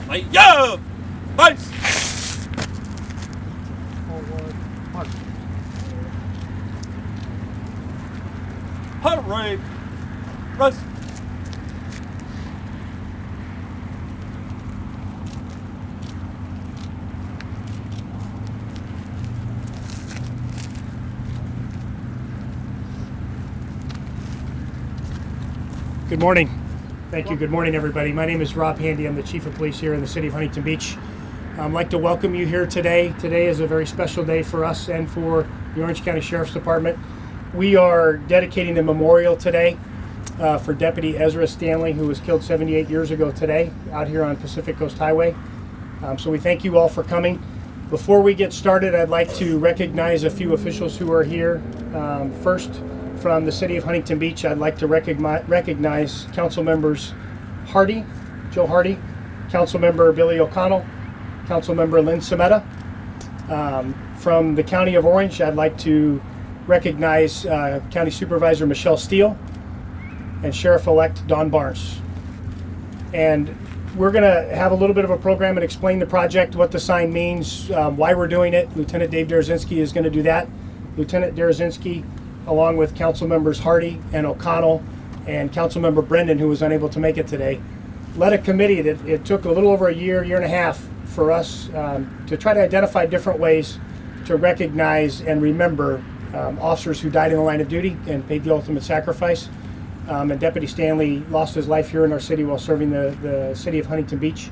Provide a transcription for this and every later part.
Yeah! Nice! Heart rate. Rest. Good morning. Thank you. Good morning, everybody. My name is Rob Handy. I'm the Chief of Police here in the city of Huntington Beach. I'd like to welcome you here today. Today is a very special day for us and for the Orange County Sheriff's Department. We are dedicating a memorial today for Deputy Ezra Stanley, who was killed 78 years ago today out here on Pacific Coast Highway. So we thank you all for coming. Before we get started, I'd like to recognize a few officials who are here. First, from the city of Huntington Beach, I'd like to recognize Council Members Joe Hardy, Council Member Billy O'Connell, Council Member Lynn Sametta. From the County of Orange, I'd like to recognize County Supervisor Michelle Steele and Sheriff-elect Don Barnes. And we're going to have a little bit of a program and explain the project, what the sign means, why we're doing it. Lieutenant Dave Derazinski is going to do that. Lieutenant Derazinski, along with Council Members Hardy and O'Connell and Council Member Brendan, who was unable to make it today, led a committee that it took a little over a year and a half for us to try to identify different ways to recognize and remember officers who died in the line of duty and paid the ultimate sacrifice. And Deputy Stanley lost his life here in our city while serving the city of Huntington Beach.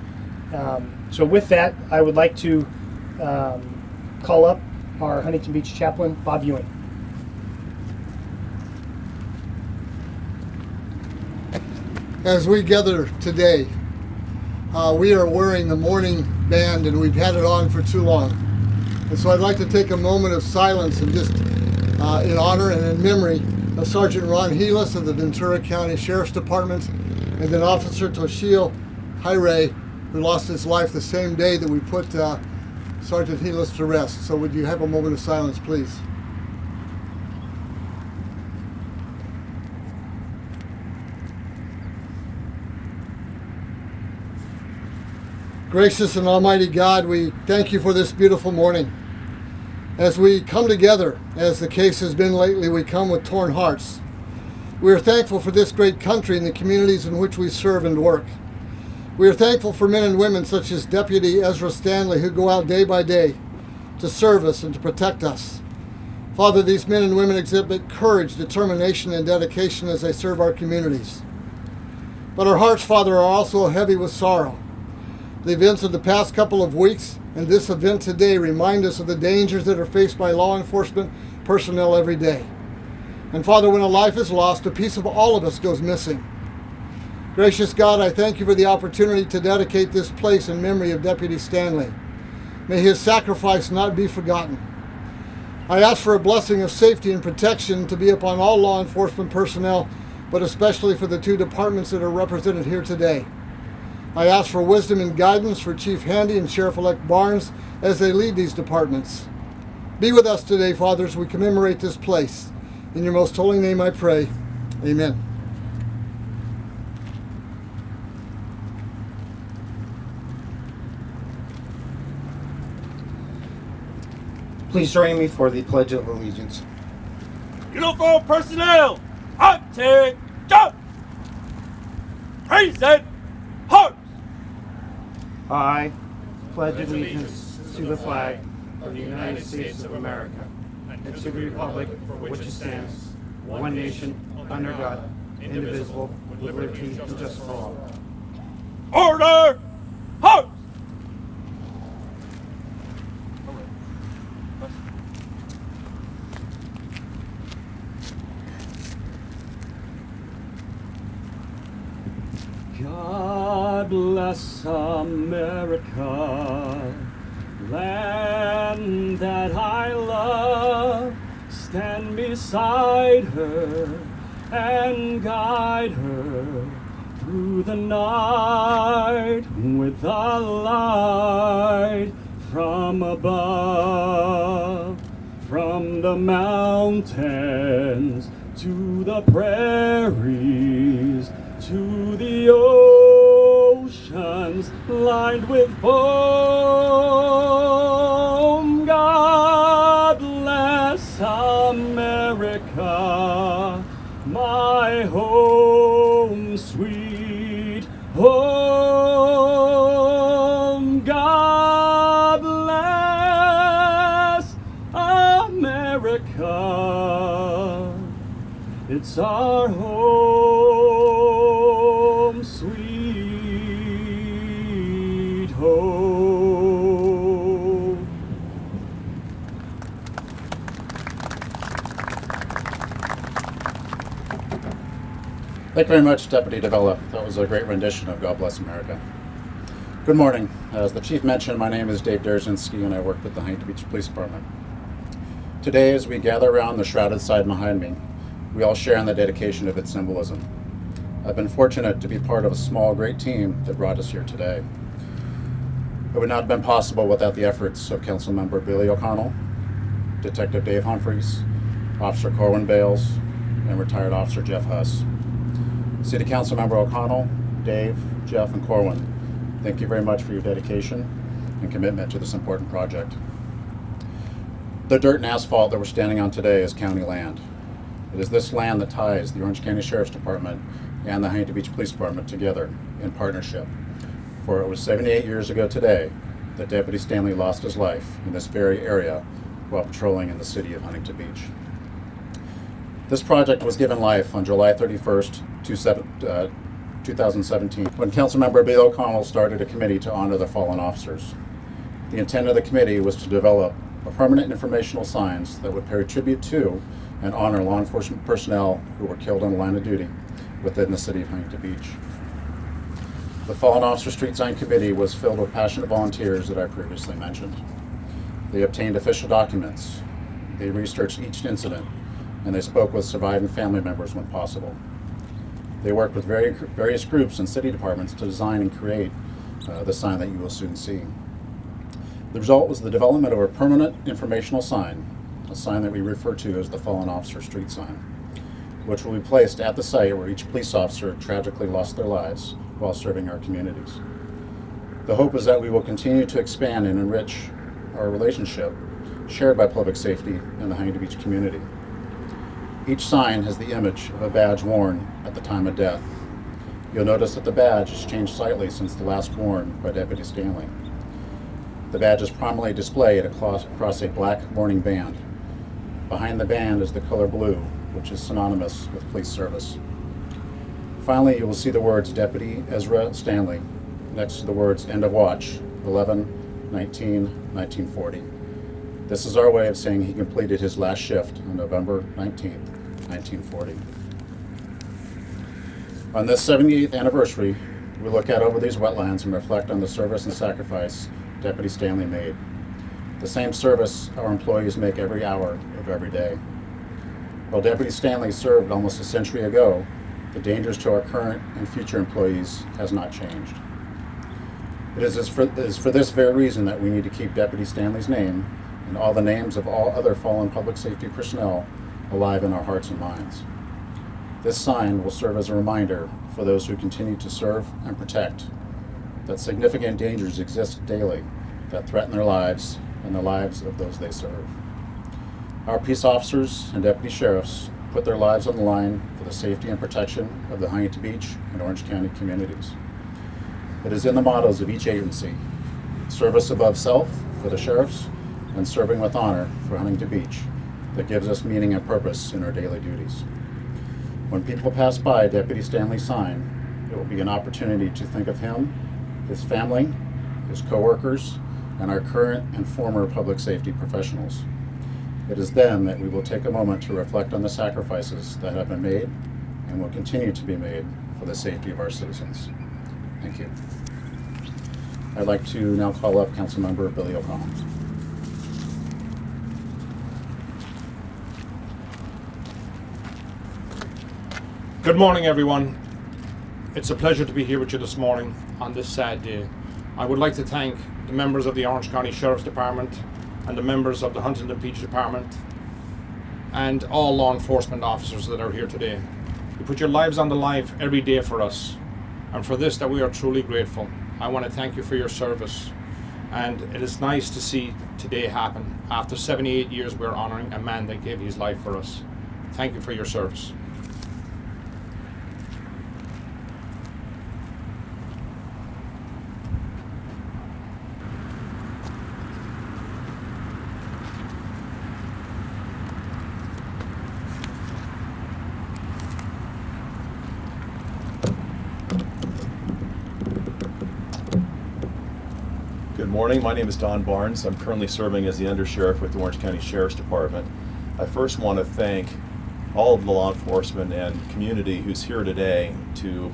So with that, I would like to call up our Huntington Beach chaplain, Bob Ewing. As we gather today, we are wearing the mourning band and we've had it on for too long. And so I'd like to take a moment of silence and just in honor and in memory of Sergeant Ron Heelis of the Ventura County Sheriff's Department and then Officer Toshio Hyre, who lost his life the same day that we put Sergeant Heelis to rest. So would you have a moment of silence, please? Gracious and Almighty God, we thank you for this beautiful morning. As we come together, as the case has been lately, we come with torn hearts. We are thankful for this great country and the communities in which we serve and work. We are thankful for men and women such as Deputy Ezra Stanley, who go out day by day to serve us and to protect us. Father, these men and women exhibit courage, determination, and dedication as they serve our communities. But our hearts, Father, are also heavy with sorrow. The events of the past couple of weeks and this event today remind us of the dangers that are faced by law enforcement personnel every day. And Father, when a life is lost, a piece of all of us goes missing. Gracious God, I thank you for the opportunity to dedicate this place in memory of Deputy Stanley. May his sacrifice not be forgotten. I ask for a blessing of safety and protection to be upon all law enforcement personnel, but especially for the two departments that are represented here today. I ask for wisdom and guidance for Chief Handy and Sheriff-elect Barnes as they lead these departments. Be with us today, Father, as we commemorate this place. In your most holy name I pray. Amen. Please join me for the Pledge of Allegiance. Uniform personnel, attention! Present hearts! I pledge allegiance to the flag of the United States of America and to the republic for which it stands, one nation, under God, indivisible, with liberty and justice for all. Order! Hearts! God bless America, land that I love. Stand beside her and guide her through the night with the light from above, from the mountains to the prairies, to the ocean lands lined with foam. God bless America, my home, sweet home. God bless America, it's our home, sweet home. Thank you very much, Deputy Davila. That was a great rendition of God Bless America. Good morning. As the Chief mentioned, my name is Dave Derzinski and I work with the Huntington Beach Police Department. Today, as we gather around the shrouded side behind me, we all share in the dedication of its symbolism. I've been fortunate to be part of a small, great team that brought us here today. It would not have been possible without the efforts of Councilmember Billy O'Connell, Detective Dave Humphreys, Officer Corwin Bales, and retired Officer Jeff Huss. City Council Member O'Connell, Dave, Jeff, and Corwin, thank you very much for your dedication and commitment to this important project. The dirt and asphalt that we're standing on today is county land. It is this land that ties the Orange County Sheriff's Department and the Huntington Beach Police Department together in partnership. For it was 78 years ago today that Deputy Stanley lost his life in this very area while patrolling in the city of Huntington Beach. This project was given life on July 31st, 2017, when Councilmember Bill O'Connell started a committee to honor the fallen officers. The intent of the committee was to develop a permanent informational signs that would pay tribute to and honor law enforcement personnel who were killed on the line of duty within the city of Huntington Beach. The Fallen Officer Street Sign Committee was filled with passionate volunteers that I previously mentioned. They obtained official documents, they researched each incident, and they spoke with surviving family members when possible. They worked with various groups and city departments to design and create the sign that you will soon see. The result was the development of a permanent informational sign, a sign that we refer to as the Fallen Officer Street Sign, which will be placed at the site where each police officer tragically lost their lives while serving our communities. The hope is that we will continue to expand and enrich our relationship shared by public safety and the Huntington Beach community. Each sign has the image of a badge worn at the time of death. You'll notice that the badge has changed slightly since the last worn by Deputy Stanley. The badge is prominently displayed across a black mourning band. Behind the band is the color blue, which is synonymous with police service. Finally, you will see the words Deputy Ezra Stanley next to the words End of Watch, 11/19/1940. This is our way of saying he completed his last shift on November 19th, 1940. On this 78th anniversary, we look out over these wetlands and reflect on the service and sacrifice Deputy Stanley made. The same service our employees make every hour of every day. While Deputy Stanley served almost a century ago, the dangers to our current and future employees has not changed. It is for this very reason that we need to keep Deputy Stanley's name and all the names of all other fallen public safety personnel alive in our hearts and minds. This sign will serve as a reminder for those who continue to serve and protect that significant dangers exist daily that threaten their lives and the lives of those they serve. Our peace officers and deputy sheriffs put their lives on the line for the safety and protection of the Huntington Beach and Orange County communities. It is in the mottos of each agency: service above self for the sheriffs and serving with honor for Huntington Beach that gives us meaning and purpose in our daily duties. When people pass by Deputy Stanley's sign, it will be an opportunity to think of him, his family, his coworkers, and our current and former public safety professionals. It is then that we will take a moment to reflect on the sacrifices that have been made and will continue to be made for the safety of our citizens. Thank you. I'd like to now call up Councilmember Billy O'Connell. Good morning, everyone. It's a pleasure to be here with you this morning on this sad day. I would like to thank the members of the Orange County Sheriff's Department and the members of the Huntington Beach Department and all law enforcement officers that are here today. You put your lives on the line every day for us, and for this that we are truly grateful. I want to thank you for your service. And it is nice to see today happen. After 78 years, we're honoring a man that gave his life for us. Thank you for your service. Good morning. My name is Don Barnes. I'm currently serving as the Undersheriff with the Orange County Sheriff's Department. I first want to thank all of the law enforcement and community who's here today to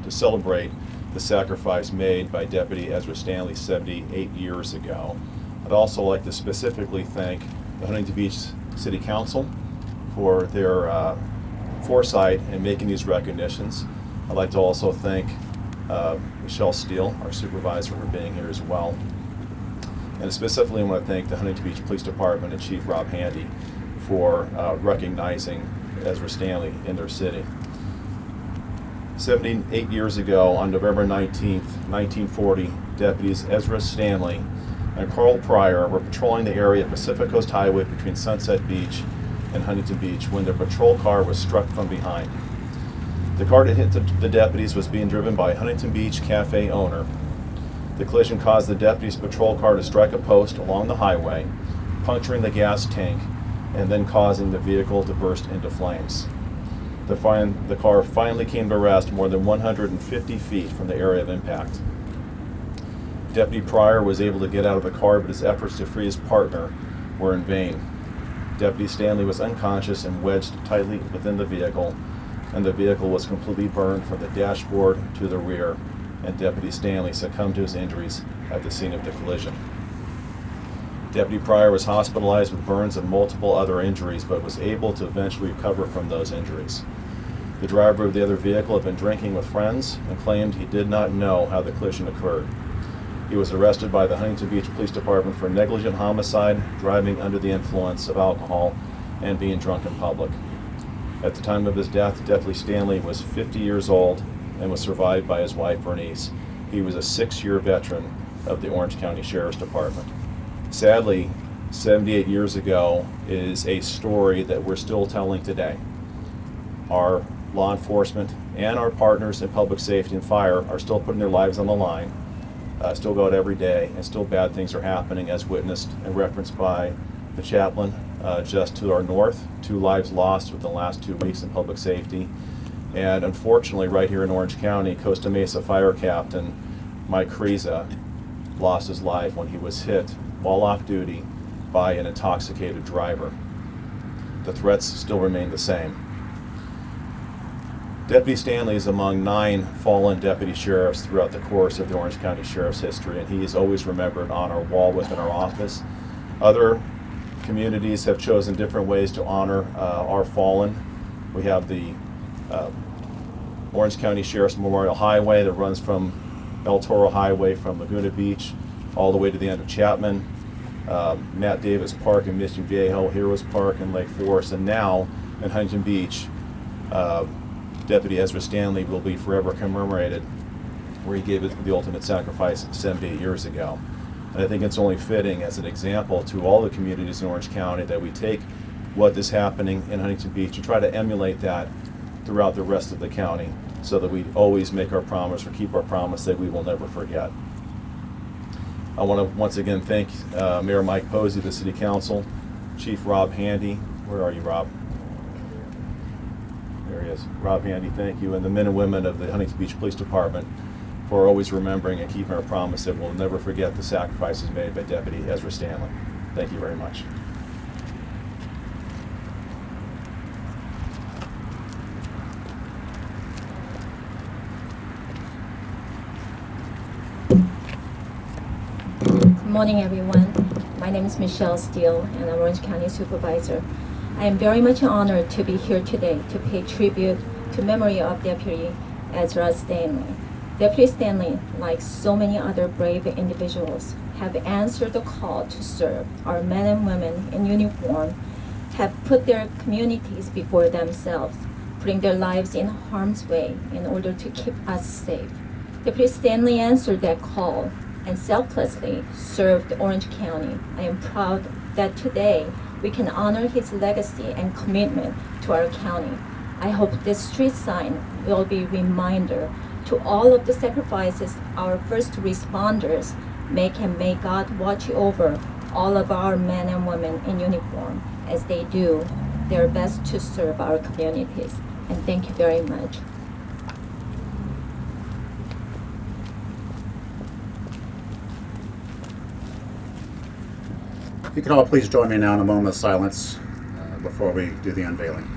celebrate the sacrifice made by Deputy Ezra Stanley 78 years ago. I'd also like to specifically thank the Huntington Beach City Council for their foresight in making these recognitions. I'd like to also thank Michelle Steele, our supervisor, for being here as well. And specifically I want to thank the Huntington Beach Police Department and Chief Rob Handy for recognizing Ezra Stanley in their city. 78 years ago, on November 19th, 1940, deputies Ezra Stanley and Carl Pryor were patrolling the area of Pacific Coast Highway between Sunset Beach and Huntington Beach when their patrol car was struck from behind. The car that hit the deputies was being driven by a Huntington Beach cafe owner. The collision caused the deputies' patrol car to strike a post along the highway, puncturing the gas tank, and then causing the vehicle to burst into flames. The car finally came to rest more than 150 feet from the area of impact. Deputy Pryor was able to get out of the car, but his efforts to free his partner were in vain. Deputy Stanley was unconscious and wedged tightly within the vehicle, and the vehicle was completely burned from the dashboard to the rear, and Deputy Stanley succumbed to his injuries at the scene of the collision. Deputy Pryor was hospitalized with burns and multiple other injuries, but was able to eventually recover from those injuries. The driver of the other vehicle had been drinking with friends and claimed he did not know how the collision occurred. He was arrested by the Huntington Beach Police Department for negligent homicide, driving under the influence of alcohol, and being drunk in public. At the time of his death, Deputy Stanley was 50 years old and was survived by his wife, Bernice. He was a 6-year veteran of the Orange County Sheriff's Department. Sadly, 78 years ago is a story that we're still telling today. Our law enforcement and our partners in public safety and fire are still putting their lives on the line, still go out every day, and still bad things are happening, as witnessed and referenced by the chaplain just to our north. 2 lives lost within the last 2 weeks in public safety. And unfortunately, right here in Orange County, Costa Mesa Fire Captain Mike Kriza lost his life when he was hit while off duty by an intoxicated driver. The threats still remain the same. Deputy Stanley is among 9 fallen deputy sheriffs throughout the course of the Orange County Sheriff's history, and he is always remembered on our wall within our office. Other communities have chosen different ways to honor our fallen. We have the Orange County Sheriff's Memorial Highway that runs from El Toro Highway from Laguna Beach all the way to the end of Chapman, Matt Davis Park in Mission Viejo, Heroes Park in Lake Forest, and now in Huntington Beach, Deputy Ezra Stanley will be forever commemorated where he gave the ultimate sacrifice 78 years ago. And I think it's only fitting as an example to all the communities in Orange County that we take what is happening in Huntington Beach and try to emulate that throughout the rest of the county so that we always make our promise or keep our promise that we will never forget. I want to once again thank Mayor Mike Posey, the City Council, Chief Rob Handy. Where are you, Rob? There he is. Rob Handy, thank you, and the men and women of the Huntington Beach Police Department for always remembering and keeping our promise that we'll never forget the sacrifices made by Deputy Ezra Stanley. Thank you very much. Good morning, everyone. My name is Michelle Steele, and I'm Orange County Supervisor. I am very much honored to be here today to pay tribute to memory of Deputy Ezra Stanley. Deputy Stanley, like so many other brave individuals, have answered the call to serve. Our men and women in uniform have put their communities before themselves, putting their lives in harm's way in order to keep us safe. Deputy Stanley answered that call and selflessly served Orange County. I am proud that today we can honor his legacy and commitment to our county. I hope this street sign will be a reminder to all of the sacrifices our first responders make, and may God watch over all of our men and women in uniform as they do their best to serve our communities. And thank you very much. If you could all please join me now in a moment of silence before we do the unveiling.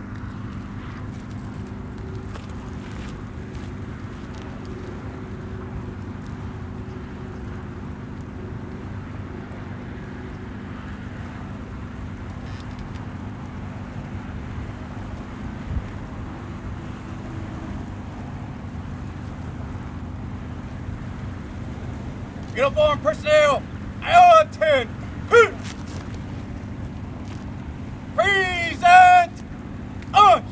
Uniform personnel, I attend. Present. On.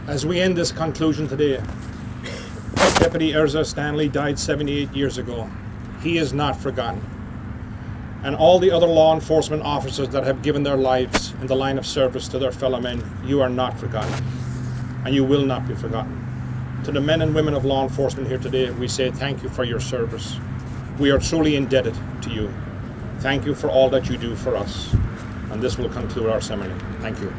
As we end this conclusion today, Deputy Ezra Stanley died 78 years ago. He is not forgotten. And all the other law enforcement officers that have given their lives in the line of service to their fellow men, you are not forgotten. And you will not be forgotten. To the men and women of law enforcement here today, we say thank you for your service. We are truly indebted to you. Thank you for all that you do for us. And this will conclude our ceremony. Thank you.